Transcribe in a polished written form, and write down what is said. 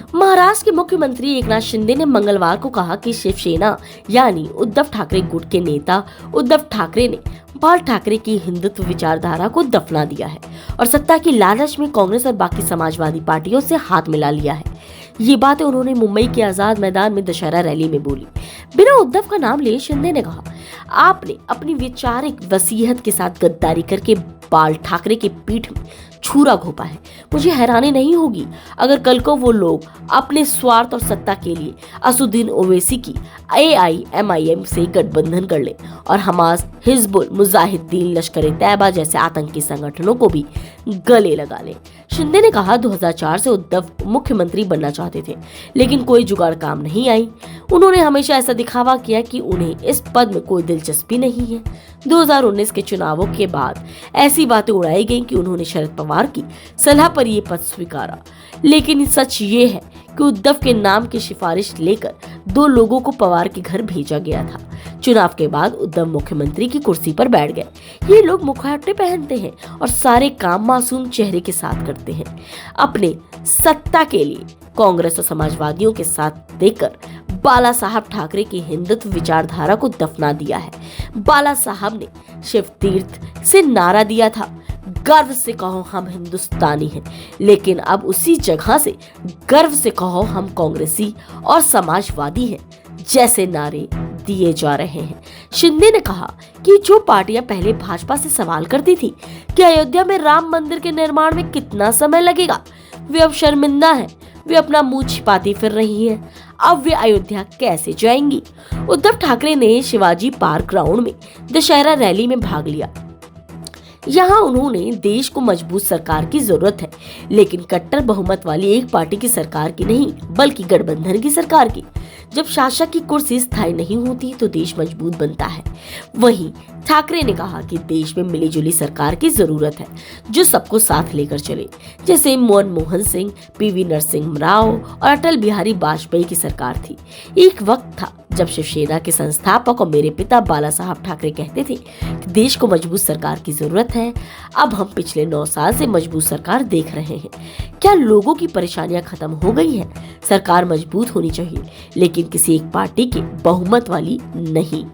महाराष्ट्र के मुख्यमंत्री एकनाथ शिंदे ने मंगलवार को कहा कि शिवसेना यानी उद्धव ठाकरे गुट के नेता उद्धव ठाकरे ने बाल ठाकरे की हिंदुत्व विचारधारा को दफना दिया है और सत्ता की लालच में कांग्रेस और बाकी समाजवादी पार्टियों से हाथ मिला लिया है। ये बातें उन्होंने मुंबई के आजाद मैदान में दशहरा रैली में बोली। बिना उद्धव का नाम लिए शिंदे ने कहा, आपने अपनी वैचारिक वसीयत के साथ गद्दारी करके बाल ठाकरे की पीठ में छुरा घोपा है। मुझे हैरानी नहीं होगी अगर कल को वो लोग अपने स्वार्थ और सत्ता के लिए असुद्दीन ओवैसी की AIMIM से गठबंधन कर ले और हमास, हिजबुल मुजाहिदीन, लश्कर-ए-तैयबा जैसे आतंकी संगठनों को भी गले लगा ले। शिंदे ने कहा 2004 से उद्धव मुख्यमंत्री बनना चाहते थे, लेकिन कोई जुगाड़ काम नहीं आई। उन्होंने हमेशा ऐसा दिखावा किया कि उन्हें इस पद में कोई दिलचस्पी नहीं है। 2019 के चुनावों के बाद ऐसी बातें उड़ाई गईं कि उन्होंने शरद पवार की सलाह पर ये पद स्वीकारा, लेकिन सच ये है कि उद्धव के नाम की सिफारिश लेकर 2 लोगों को पवार के घर भेजा गया था। चुनाव के बाद उद्धव मुख्यमंत्री की कुर्सी पर बैठ गए। ये लोग मुखौटे पहनते हैं और सारे काम मासूम चेहरे के साथ करते हैं। अपने सत्ता के लिए कांग्रेस और समाजवादियों के साथ देकर बाला साहब ठाकरे की हिंदुत्व विचारधारा को दफना दिया है। बाला साहब ने शिव तीर्थ से नारा दिया था, गर्व से कहो हम हिंदुस्तानी हैं, लेकिन अब उसी जगह से गर्व से कहो हम कांग्रेसी और समाजवादी हैं जैसे नारे दिए जा रहे हैं। शिंदे ने कहा कि जो पार्टियां पहले भाजपा से सवाल करती थी कि अयोध्या में राम मंदिर के निर्माण में कितना समय लगेगा, वे अब शर्मिंदा हैं। वे अपना मुंह छिपाती फिर रही हैं। अब वे अयोध्या कैसे जाएंगी? उद्धव ठाकरे ने शिवाजी पार्क ग्राउंड में दशहरा रैली में भाग लिया। यहाँ उन्होंने देश को मजबूत सरकार की जरूरत है, लेकिन कट्टर बहुमत वाली एक पार्टी की सरकार की नहीं, बल्कि गठबंधन की सरकार की। जब शासक की कुर्सी स्थायी नहीं होती तो देश मजबूत बनता है। वहीं ठाकरे ने कहा कि देश में मिलीजुली सरकार की जरूरत है जो सबको साथ लेकर चले, जैसे मनमोहन सिंह, PV नरसिम्हा राव और अटल बिहारी वाजपेयी की सरकार थी। एक वक्त था जब शिवसेना के संस्थापक और मेरे पिता बाला साहब ठाकरे कहते थे कि देश को मजबूत सरकार की जरूरत है। अब हम पिछले 9 साल से मजबूत सरकार देख रहे हैं। क्या लोगों की परेशानियां खत्म हो गई हैं? सरकार मजबूत होनी चाहिए, लेकिन किसी एक पार्टी के बहुमत वाली नहीं।